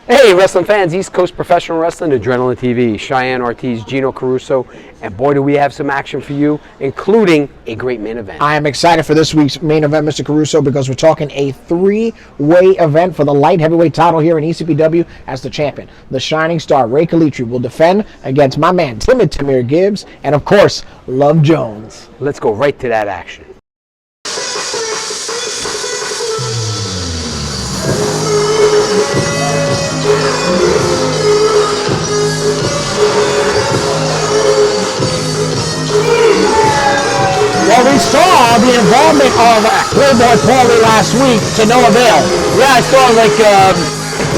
Hey, wrestling fans, East Coast Professional Wrestling, Adrenaline TV, Cheyenne Ortiz, Gino Caruso, and boy, do we have some action for you, including a great main event. I am excited for this week's main event, Mr. Caruso, because we're talking a three-way event for the light heavyweight title here in ECPW as the champion. The Shining Star, Ray Calitri, will defend against my man, Timid Tamir Gibbs, and of course, Love Jones. Let's go right to that action. Well, we saw the involvement of Playboy Paulie last week to no avail. Yeah, I saw the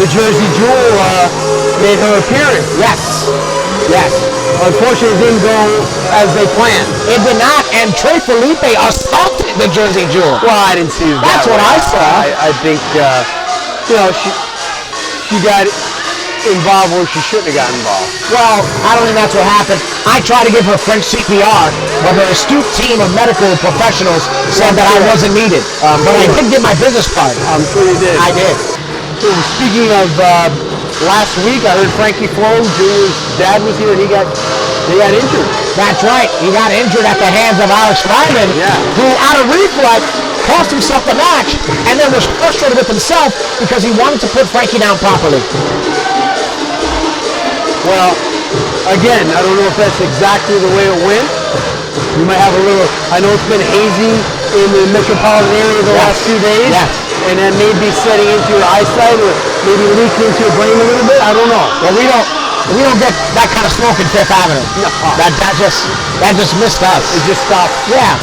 Jersey Jewel made her appearance. Yes. Unfortunately, it didn't go as they planned. It did not, and Trey Felipe assaulted the Jersey Jewel. Well, I didn't see that. That's what I saw. I think, she got involved where she shouldn't have gotten involved. Well, I don't think that's what happened. I tried to give her French CPR, but her astute team of medical professionals said that I wasn't needed. But I did get my business card. I'm sure you did. I did. So speaking of last week, I heard Frankie Flo Jr.'s dad was here and he got injured. That's right. He got injured at the hands of Alex Ryman, who out of reflex cost himself the match and then was frustrated with himself because he wanted to put Frankie down properly. Well, again, I don't know if that's exactly the way it went. You might have a little, I know it's been hazy in the metropolitan area the last few days. Yes. And that may be setting into your eyesight or maybe leaking into your brain a little bit. I don't know. Well, we don't get that kind of smoke in Fifth Avenue. No. That just missed us. It just stopped. Yeah.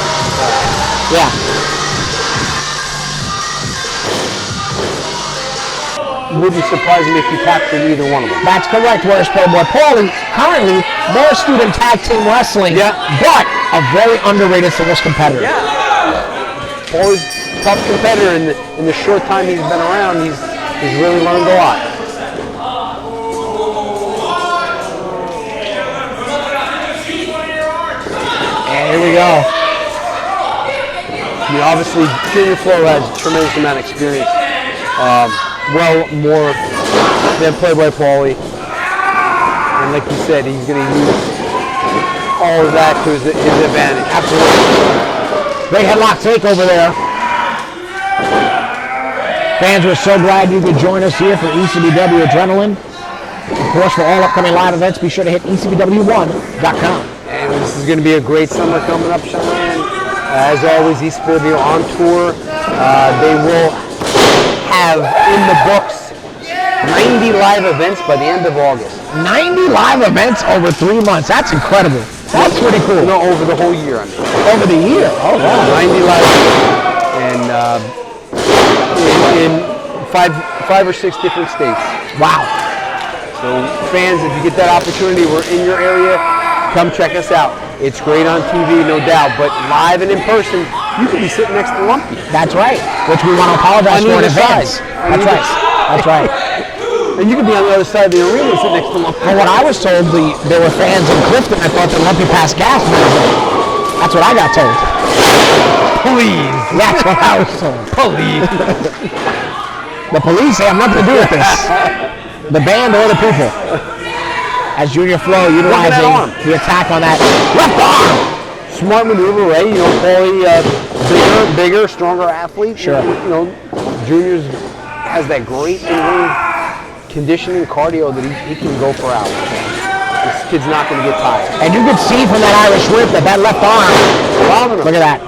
Wouldn't surprise me if you captured either one of them. That's correct. Whereas Playboy Paulie, currently more astute in tag team wrestling, but a very underrated singles competitor. Yeah. Paulie's a tough competitor. In the short time he's been around, he's really learned a lot. And here we go. I mean, obviously, Junior Flo has a tremendous amount of experience. Well, more than Playboy Paulie. And like you said, he's going to use all of that to his advantage. Absolutely. Great headlock takeover there. Fans, we're so glad you could join us here for ECPW Adrenaline. Of course, for all upcoming live events, be sure to hit ECPW1.com. And this is going to be a great summer coming up, Cheyenne. As always, ECPW on tour. They will have in the books 90 live events by the end of August. 90 live events over 3 months. That's incredible. That's pretty cool. No, over the whole year, I mean. Over the year? Oh, wow. 90 live events. And in five or six different states. Wow. So fans, if you get that opportunity, we're in your area, come check us out. It's great on TV, no doubt, but live and in person, you could be sitting next to Lumpy. That's right, which we want to apologize for in advance. That's right. And you could be on the other side of the arena sitting next to Lumpy. From what I was told, there were fans in Clifton that thought that Lumpy passed gas. That's what I got told. Please. That's what I was told. Please. The police have nothing to do with this. The band or the people. As Junior Flo utilizing the attack on that left arm. Smart maneuver, right? You know, Paulie, bigger, stronger athlete. Sure. You know, Junior's has that great in-ring conditioning cardio that he can go for hours. This kid's not going to get tired. And you can see from that Irish whip that left arm. Look at that.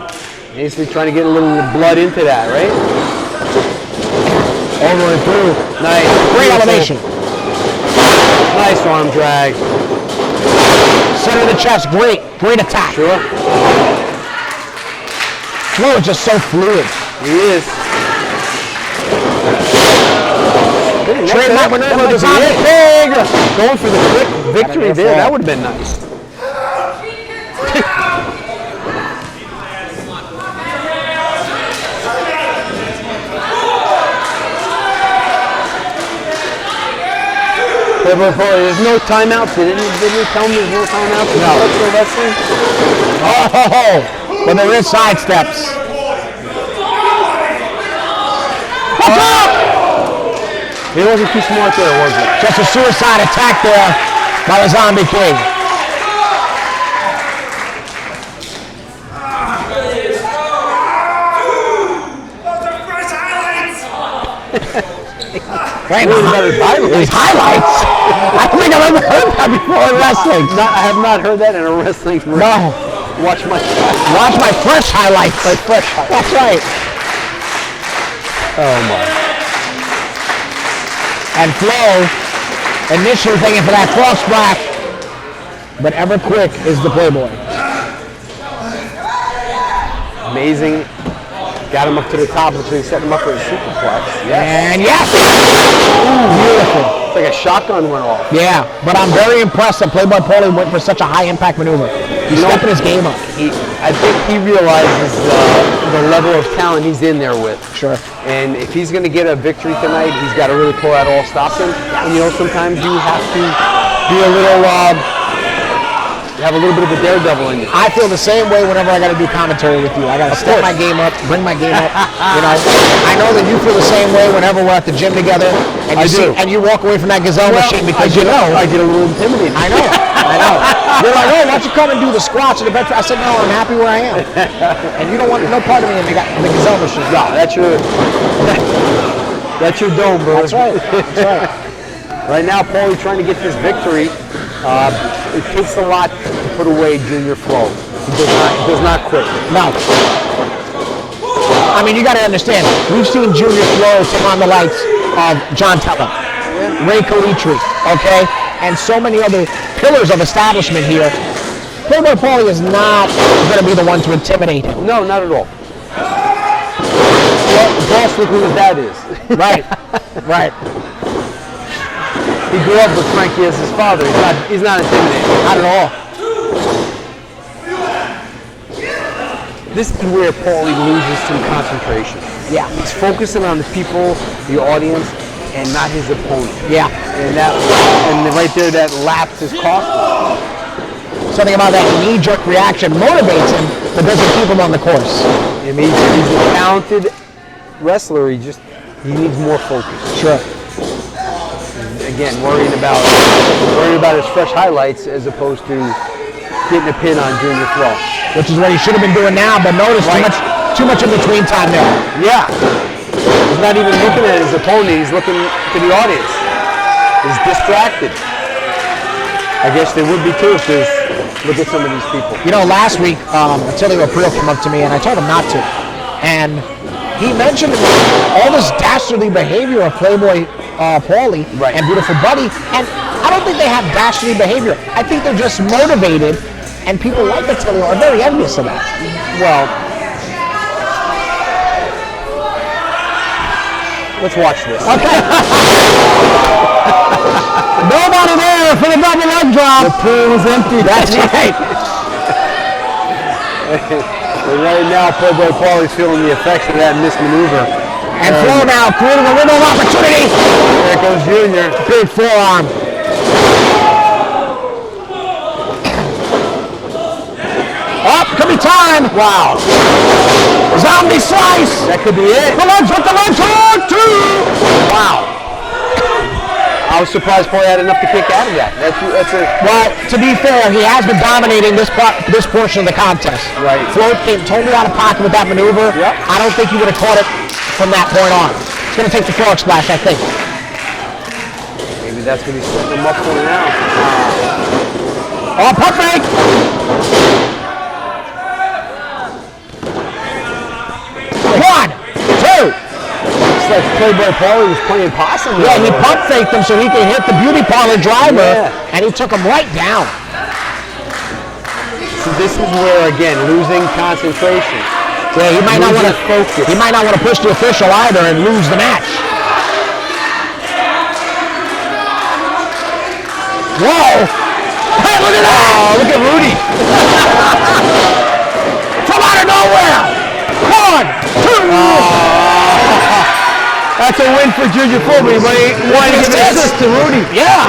Basically trying to get a little blood into that, right? Over and through. Nice. Great elevation. Nice arm drag. Center of the chest. Great attack. Sure. Flo is just so fluid. He is. Trademark maneuver design. Going for the quick victory there. That would have been nice. There's no timeouts. Didn't you tell me there's no timeouts? No. Wrestling? Oh, but there is side steps. Watch out! He wasn't too smart there, was he? Just a suicide attack there by the Zombie King. Right, his highlights. I don't think I've ever heard that before in wrestling. I have not heard that in a wrestling ring. No. Watch my fresh highlights. My fresh highlights. That's right. Oh my. And Flo, initially thinking for that cross splash, but ever quick is the Playboy. Amazing. Got him up to the top, until he set him up for a superplex. Yes. And yes! Ooh, beautiful. It's like a shotgun went off. Yeah, but I'm very impressed that Playboy Paulie went for such a high-impact maneuver. He's stepping his game up. I think he realizes the level of talent he's in there with. Sure. And if he's going to get a victory tonight, he's got to really pull out all stops him. And sometimes you have to be a little... have a little bit of a daredevil in you. I feel the same way whenever I got to do commentary with you. I got to step my game up, bring my game up. I know that you feel the same way whenever we're at the gym together, and you walk away from that gazelle machine because I get a little intimidated. I know. You're like, oh, why don't you come and do the squats or the bench? I said, no, I'm happy where I am, and you don't want no part of me in the gazelle machine. No, that's your dome, bro. That's right. Right now, Paulie trying to get this victory. It takes a lot to put away Junior Flo. He does not quit. No. I mean, you got to understand, we've seen Junior Flo take on the likes of John Tella, Ray Calitri, okay, and so many other pillars of establishment here. Playboy Paulie is not going to be the one to intimidate him. No, not at all. Boss, look who his dad is. Right. He grew up with Frankie as his father. He's not intimidated. Not at all. This is where Paulie loses some concentration. Yeah. He's focusing on the people, the audience, and not his opponent. Yeah. And right there, that lapse is costly. Something about that knee-jerk reaction motivates him, but doesn't keep him on the course. I mean, he's a talented wrestler. He needs more focus. Sure. Again, worrying about his fresh highlights as opposed to getting a pin on Junior Flo. Which is what he should have been doing now, but notice too much in between time there. Yeah. He's not even looking at his opponent, he's looking to the audience. He's distracted. I guess they would be too if there's look at some of these people. Last week, Attilio April came up to me and I told him not to. And he mentioned to me all this dastardly behavior of Playboy Paulie and Beautiful Buddy, and I don't think they have dastardly behavior. I think they're just motivated, and people like Attilio are very envious of that. Well, let's watch this. Okay. Nobody there for the double leg drop. The pool was empty. That's right. And right now, Playboy Paulie's feeling the effects of that mismaneuver. And Flo now creating a window of opportunity. There goes Junior. Big forearm. Up, could be time. Wow. Zombie slice. That could be it. The legs with the legs hook, too. Wow. I was surprised Paulie had enough to kick out of that. Well, to be fair, he has been dominating this portion of the contest. Right. Flo came totally out of pocket with that maneuver. Yep. I don't think he would have caught it from that point on. It's going to take the frog splash, I think. Maybe that's going to be setting him up for now. Oh, pump fake! One, two. It's like Playboy Paulie was playing possum. Yeah, he pump faked him so he could hit the beauty parlor driver, and he took him right down. So this is where, again, losing concentration. Yeah, he might not want to focus. He might not want to push the official either and lose the match. Whoa! Hey, look at that! Oh, look at Rudy. From out of nowhere! One, two! That's a win for Junior Flo, but he wanted to give an assist to Rudy. Yeah!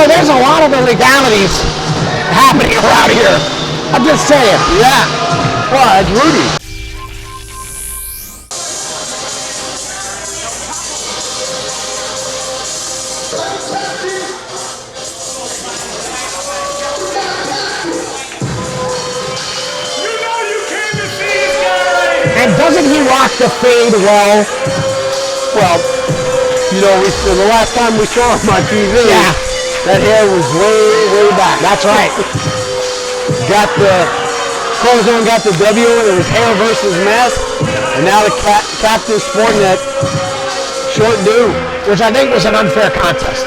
There's a lot of illegalities happening around here. I'm just saying. Yeah. Well, it's Rudy. rocked the fade well. Well, you know, the last time we saw him on TV, Yeah. that hair was way back. That's right. Corazon got the W. It was hair versus mask, and now the captain's sporting that short do, which I think was an unfair contest.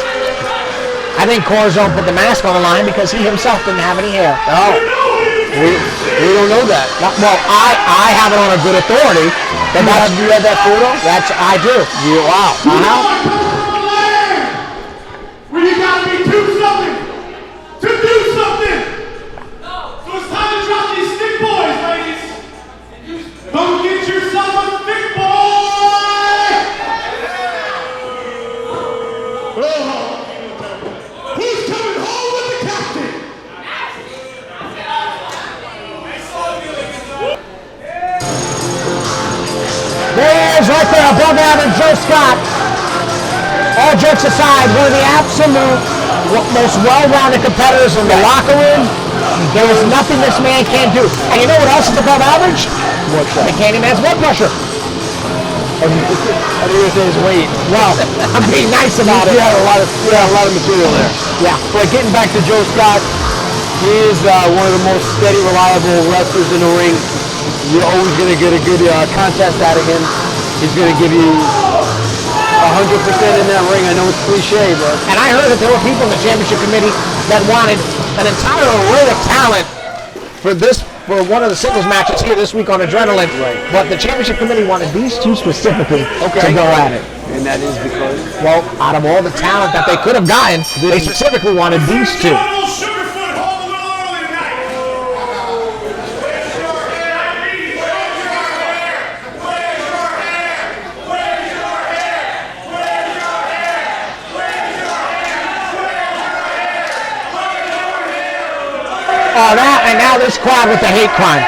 I think Corazon put the mask on the line because he himself didn't have any hair. Oh, we don't know that. Well, I have it on a good authority. You had that photo? I do. Wow. We gotta be do something to do something. So it's time to drop these stick boys, ladies. Go get yourself a stick boy. Who's coming home with the captain? There he is, right there, above average Joe Scott. All jokes aside, one of the absolute most well-rounded competitors in the locker room. There is nothing this man can't do. And you know what else is above average? What's that? The Candyman's blood pressure. I think it says weight. Well, I'm being nice about it. You had a lot of material there. Yeah. But getting back to Joe Scott, he is one of the most steady, reliable wrestlers in the ring. You're always going to get a good contest out of him. He's going to give you 100% in that ring. I know it's cliche, but... And I heard that there were people in the championship committee that wanted an entire array of talent for one of the singles matches here this week on Adrenaline. Right. But the championship committee wanted these two specifically to go at it. And that is because... Well, out of all the talent that they could have gotten, they specifically wanted these two. Sugarfoot home a little early tonight. Where's your hair? Where's your hair? Where's your hair? Where's your hair? Where's your hair? Where's your hair? Oh, and now this crowd with the hate crime.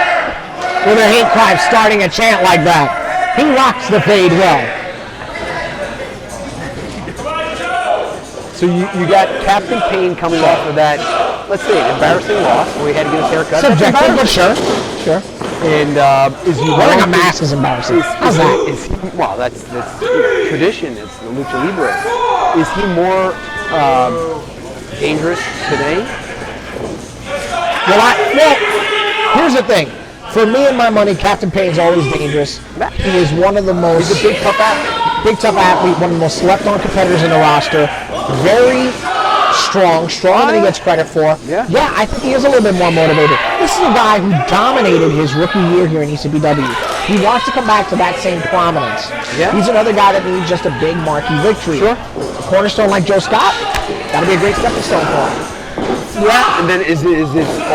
With a hate crime starting a chant like that. He rocks the fade well. So you got Captain Payne coming off of that, let's say, an embarrassing loss where he had to get his hair cut. Subjective, but sure. And is he wearing a mask is embarrassing. How's that? Well, that's tradition. It's the lucha libre. Is he more dangerous today? Well, here's the thing. For me and my money, Captain Payne's always dangerous. He is one of the most... He's a big, tough athlete. Big, tough athlete, one of the most slept-on competitors in the roster. Very stronger than he gets credit for. Yeah, I think he is a little bit more motivated. This is a guy who dominated his rookie year here in ECPW. He wants to come back to that same prominence. Yeah. He's another guy that needs just a big marquee victory. Sure. A cornerstone like Joe Scott, that'll be a great stepping stone for him. Yeah, and then is it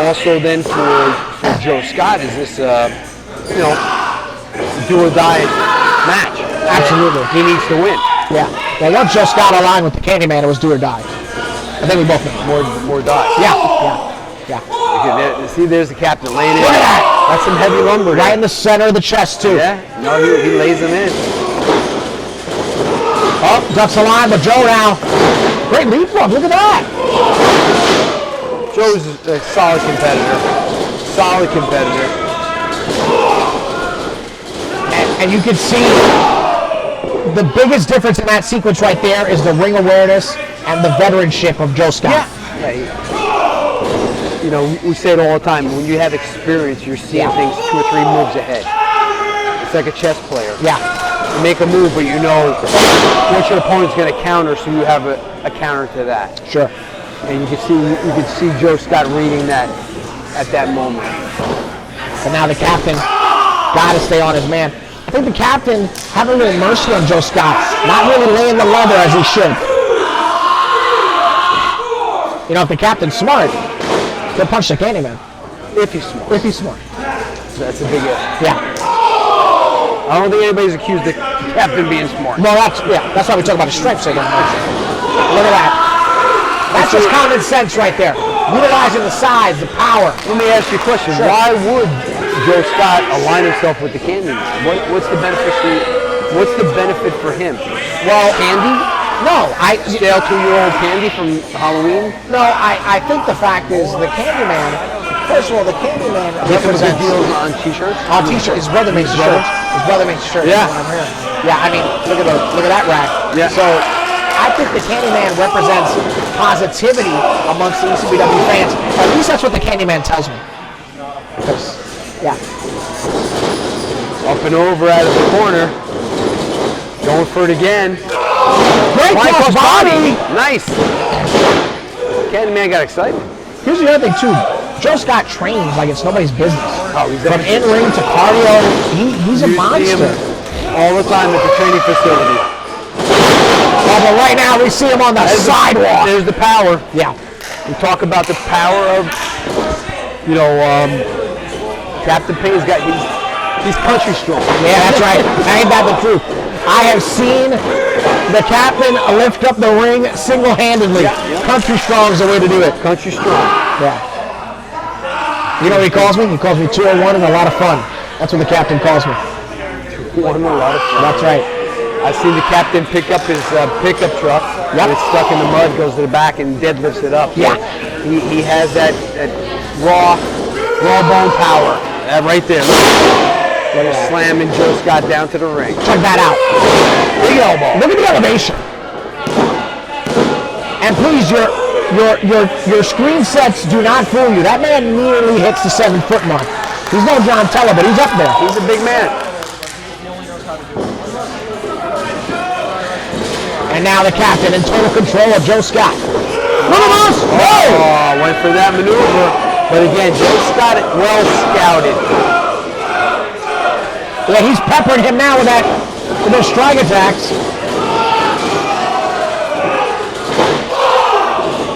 also then for Joe Scott? Is this do or die match? Absolutely. He needs to win. Yeah. Well, once Joe Scott aligned with the Candyman, it was do or die. I think we both know. More die. Yeah. Okay, see, there's the captain laying in. Look at that. That's some heavy lumber. Right in the center of the chest, too. Yeah. No, he lays them in. Oh, ducks the line, but Joe now. Great leapfrog. Look at that. Joe's a solid competitor. And you can see the biggest difference in that sequence right there is the ring awareness and the veteranship of Joe Scott. Yeah. We say it all the time. When you have experience, you're seeing things 2 or 3 moves ahead. It's like a chess player. Yeah. You make a move, but you know what your opponent's going to counter, so you have a counter to that. Sure. And you can see Joe Scott reading that at that moment. But now the captain got to stay on his man. I think the captain having a little mercy on Joe Scott, not really laying the leather as he should. You know, if the captain's smart, he'll punch the Candyman. If he's smart. So that's a big if. Yeah. I don't think anybody's accused the captain being smart. No, that's why we talk about his strengths again. Look at that. That's just common sense right there. Utilizing the size, the power. Let me ask you a question. Sure. Why would Joe Scott align himself with the Candyman? What's the benefit for him? Well, candy? No, stale 2-year-old candy from Halloween? No, I think the fact is the Candyman First of all, the Candyman Get some good represents deals on t-shirts. on t-shirt. His brother makes shirts. His brother makes shirts. Yeah. That's what I'm hearing. Yeah, I mean, look at that rack. Yeah. So I think the Candyman represents positivity amongst the ECPW fans. At least that's what the Candyman tells me. Because, yeah. Up and over out of the corner. Going for it again. Great Flying cross body. Nice. Candyman got excited. Here's the other thing too. Joe Scott trains like it's nobody's business. Oh, he's From in ring to cardio, he's a You see him monster. all the time at the training facility. Oh, but right now we see him on the sidewalk. There's the power. Yeah. We talk about the power of, Captain Payne's got he's country strong. Yeah, that's right. Ain't that the truth? I have seen the captain lift up the ring single-handedly. Yeah. Country strong is the way to do it. Country strong. Yeah. You know what he calls me? He calls me 201 and a lot of fun. That's what the captain calls me. Won a lot of fun. That's right. I've seen the captain pick up his pickup truck. Yep. It's stuck in the mud, goes to the back and deadlifts it up. Yeah. He has that raw bone power. Right there. Slamming Joe Scott down to the ring. Check that out. Big elbow. Look at the elevation. And please, your screen sets do not fool you. That man nearly hits the 7-foot mark. He's no John Teller, but he's up there. He's a big man. And now the captain in total control of Joe Scott. Look at this! Oh, went for that maneuver. But again, Joe Scott well scouted. Yeah, he's peppering him now with those strike attacks.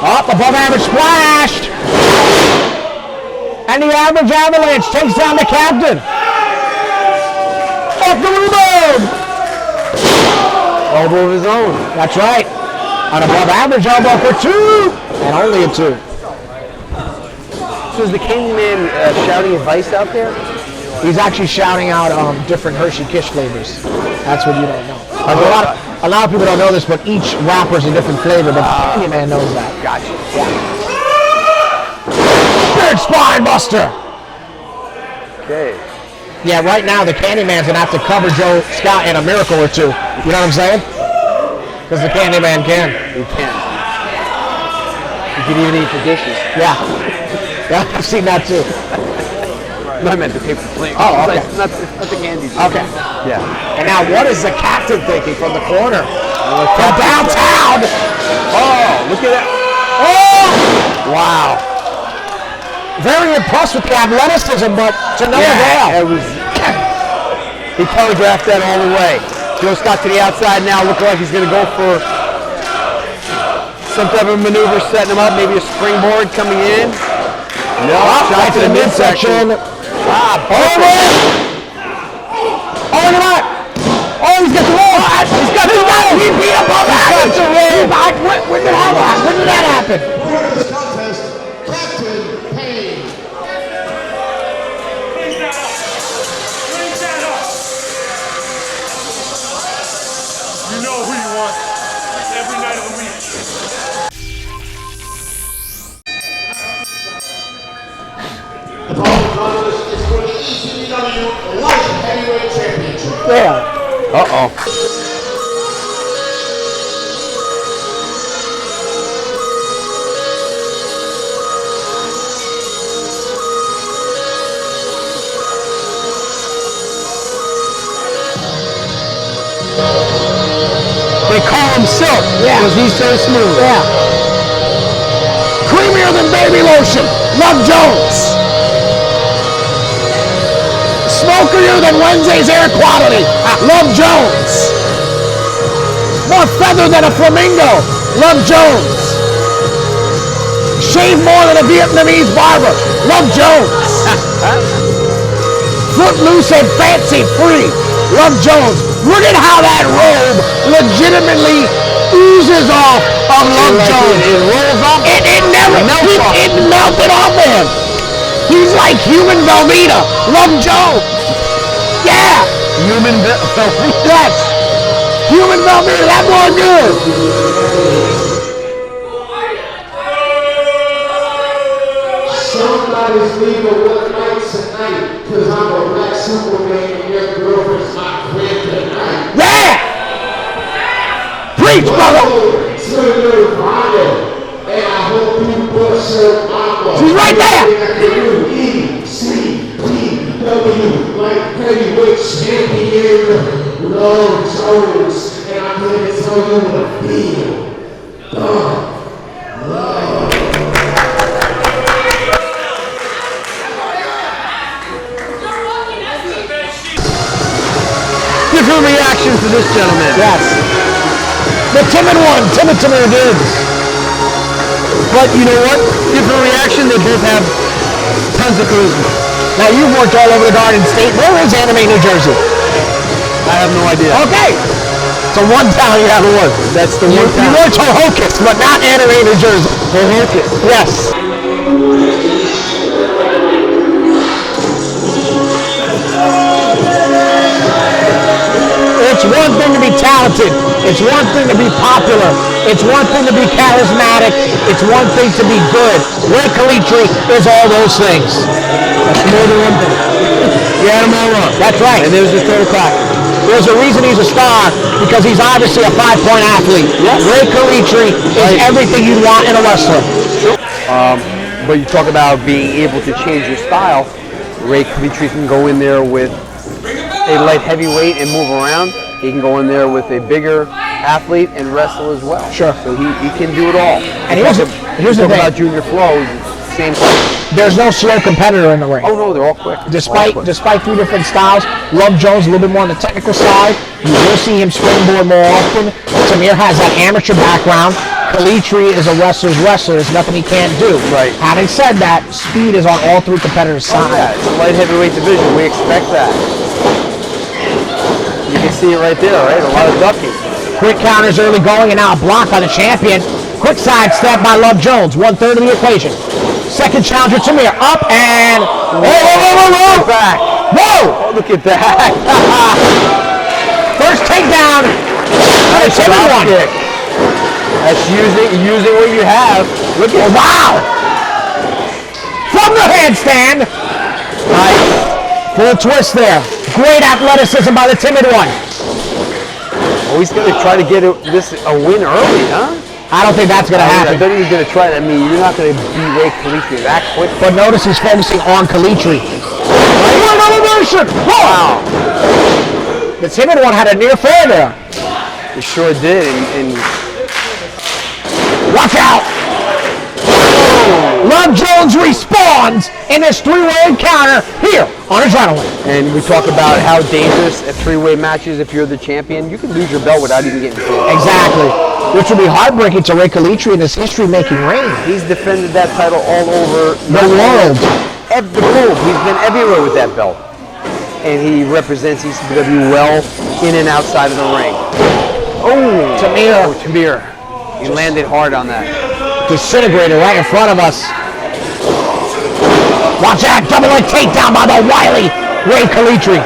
Up, above average splashed. And the average avalanche takes down the captain. Off the rebound. Elbow of his own. That's right. An above average elbow for 2. And only a 2. So is the Candyman shouting advice out there? He's actually shouting out different Hershey Kiss flavors. That's what you don't know. A lot of people don't know this, but each wrapper is a different flavor, but Candyman knows that. Gotcha. Big spine buster. Okay. Yeah, right now the Candyman's gonna have to cover Joe Scott in a miracle or two. You know what I'm saying? Because the Candyman can. He can. He can even eat the dishes. Yeah. Yeah, I've seen that too. I meant the paper plate. Oh, okay. Not the candy. Okay. Yeah. And now what is the captain thinking from the corner? From downtown! Oh, look at that. Oh! Wow. Very impressed with the athleticism, but to no avail. It was. He telegraphed that all the way. Joe Scott to the outside now, looking like he's going to go for some type of maneuver, setting him up. Maybe a springboard coming in. No, Right to the midsection. Oh, Oh, look at that! Oh, he's got the roll! He's got the roll! He beat up on that! He's got the roll! When did that happen? When did that happen? Winner of this contest, Captain Payne. Raise that up. Raise that up. You know who you want every night of the week. The following contest is for the ECPW Light Heavyweight Championship. Yeah. Uh-oh. They call him Silk because he's so smooth. Yeah. Creamier than baby lotion. Love Jones. Smokier than Wednesday's air quality. Love Jones. More feather than a flamingo. Love Jones. Shave more than a Vietnamese barber. Love Jones. Footloose and fancy free. Love Jones. Look at how that robe legitimately oozes off of Love Jones. It rolls off. It never melts off. It melted off of him. He's like human Velveeta. Love Jones. Yeah. Human Velveeta. Yes. Human Velveeta. That boy good. Somebody Everybody's leaving with nights tonight, cause I'm a black Superman and your girlfriend's my kryptonite. Yeah! Preach, brother! To Nirvana, and I hope you bust your mama. She's right there! ECPW, like heavyweight champion, Lord Jones, and I'm here to tell you what I feel. Different reactions to this gentleman. Yes. The timid one, timid Gibbs. But you know what? Different reaction. They both have tons of charisma. Now you've worked all over the Garden State. Where is Anime, New Jersey? I have no idea. Okay. So one town you haven't worked. That's the You one town. worked Hohokus, but not Anime, New Jersey. Hohokus. Yes. It's one thing to be talented. It's one thing to be popular. It's one thing to be charismatic. It's one thing to be good. Ray Calitri is all those things. That's more than one thing. You had them all wrong. That's right. And there's the total clock. There's a reason he's a star, because he's obviously a 5-point athlete. Yes. Ray Calitri is everything you'd want in a wrestler. But you talk about being able to change your style. Ray Calitri can go in there with a light heavyweight and move around. He can go in there with a bigger athlete and wrestle as well. Sure. So he can do it all. And here's the thing. About Junior Flo, same thing. There's no slow competitor in the ring. Oh no, they're all quick. Despite All quick. 3 different styles, Love Jones a little bit more on the technical side. You will see him springboard more often. Tamir has that amateur background. Calitri is a wrestler's wrestler. There's nothing he can't do. Right. Having said that, speed is on all 3 competitors' Oh, side. yeah, it's a light heavyweight division. We expect that. You can see it right there, right? A lot of ducking. Quick counters early going, and now a block by the champion. Quick side step by Love Jones. 1/3 of the equation. Second challenger, Tamir, up and... Whoa! Back. Whoa! Oh, look at that. First takedown. Nice Timid drop one. kick. That's using what you have. Look at Wow! From the handstand. Nice. Full twist there. Great athleticism by the timid one. Oh, he's going to try to get a win early, huh? I don't think that's going to I happen. thought he was going to try that. I mean, you're not going to beat Ray Calitri that quick. But notice he's focusing on Calitri. Wow! The timid one had a near fall there. He sure did. And Watch out! Love Jones respawns in this 3-way encounter here on Adrenaline. And we talk about how dangerous a 3-way match is. If you're the champion, you can lose your belt without even getting paid. Exactly. Which would be heartbreaking to Ray Calitri in his history-making reign. He's defended that title all over The world. the globe. He's been everywhere with that belt. And he represents ECPW well in and outside of the ring. Oh, Tamir. He landed hard on that. Disintegrator right in front of us. Watch out, double leg takedown by the wily Ray Calitri.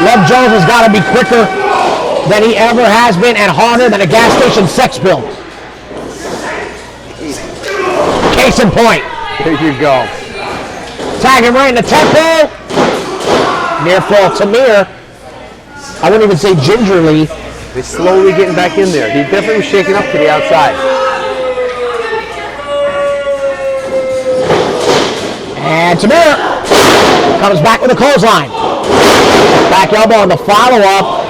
Love Jones has got to be quicker than he ever has been and harder than a gas station sex bill. Case in point. There you go. Tag him right in the tempo. Near fall Tamir. I wouldn't even say gingerly. He's slowly getting back in there. He definitely was shaking up to the outside. And Tamir comes back with a clothesline. Back elbow on the follow-up.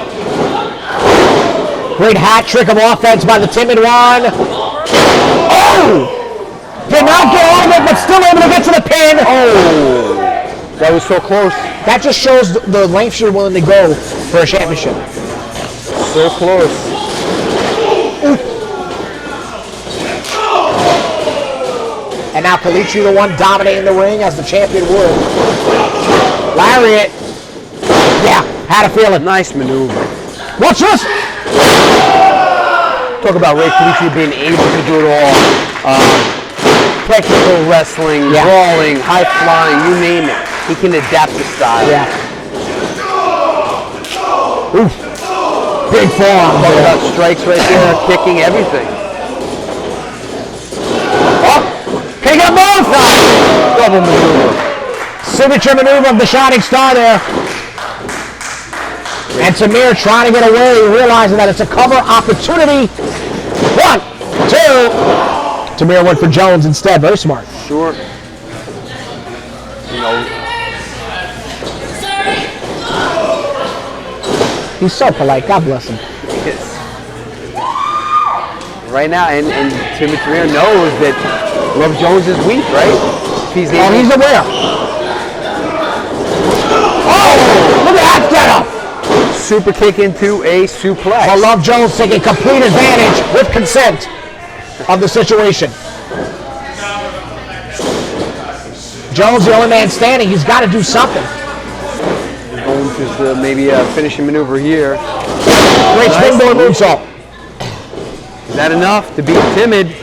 Great hat trick of offense by the timid one. Oh! Did not get all of it, but still able to get to the pin. Oh! That was so close. That just shows the lengths you're willing to go for a championship. So close. And now Calitri the one dominating the ring as the champion would. Lariat. Yeah, had a feeling. Nice maneuver. Watch this. Talk about Ray Calitri being able to do it all. Technical wrestling, brawling, high flying, you name it. He can adapt the style. Yeah. Oof. Big forearm. Talk about strikes right there, kicking, everything. He got both! Double maneuver. Signature maneuver of the Shining Star there. And Tamir trying to get away, realizing that it's a cover opportunity. 1, 2. Tamir went for Jones instead. Very smart. Sure. You know, He's so polite. God bless him. right now, and Timmy Tamir knows that Love Jones is weak, right? He's aware. Oh, look at that setup. Super kick into a suplex. But Love Jones taking complete advantage with consent of the situation. Jones, the only man standing. He's got to do something. Going to maybe a finishing maneuver here. Great springboard moonsault. Is that enough to beat Timid? 2.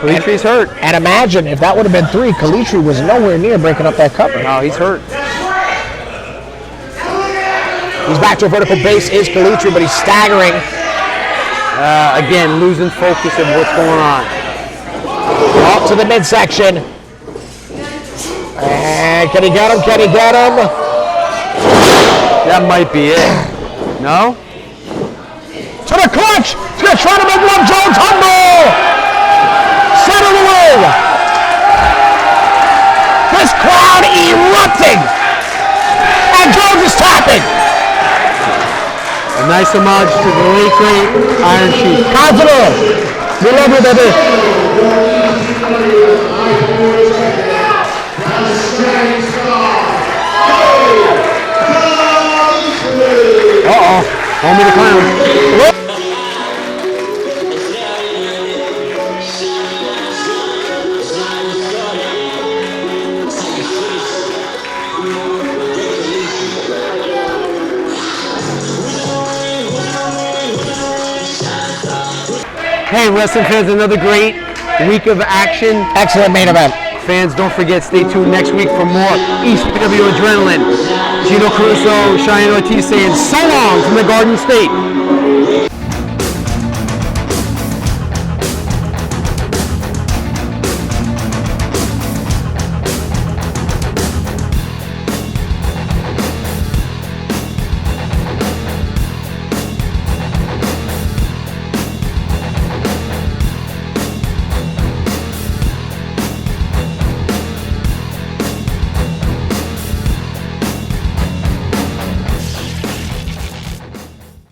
Kalitri's hurt. And imagine if that would have been 3, Kalitri was nowhere near breaking up that cover. No, he's hurt. He's back to a vertical base, is Kalitri, but he's staggering. Again, losing focus of what's going on. Up to the midsection. And can he get him? Can he get him? That might be it. No? To the clutch! He's going to try to make Love Jones humble! Center of the ring! This crowd erupting! And Jones is tapping! A nice homage to the late great Iron Sheik. Confident! We love you, baby! Uh-oh. Homie the Clown. Hey, wrestling fans, another great week of action. Excellent main event. Fans, don't forget, stay tuned next week for more ECPW Adrenaline. Gino Caruso, Cheyenne Ortiz saying so long from the Garden State.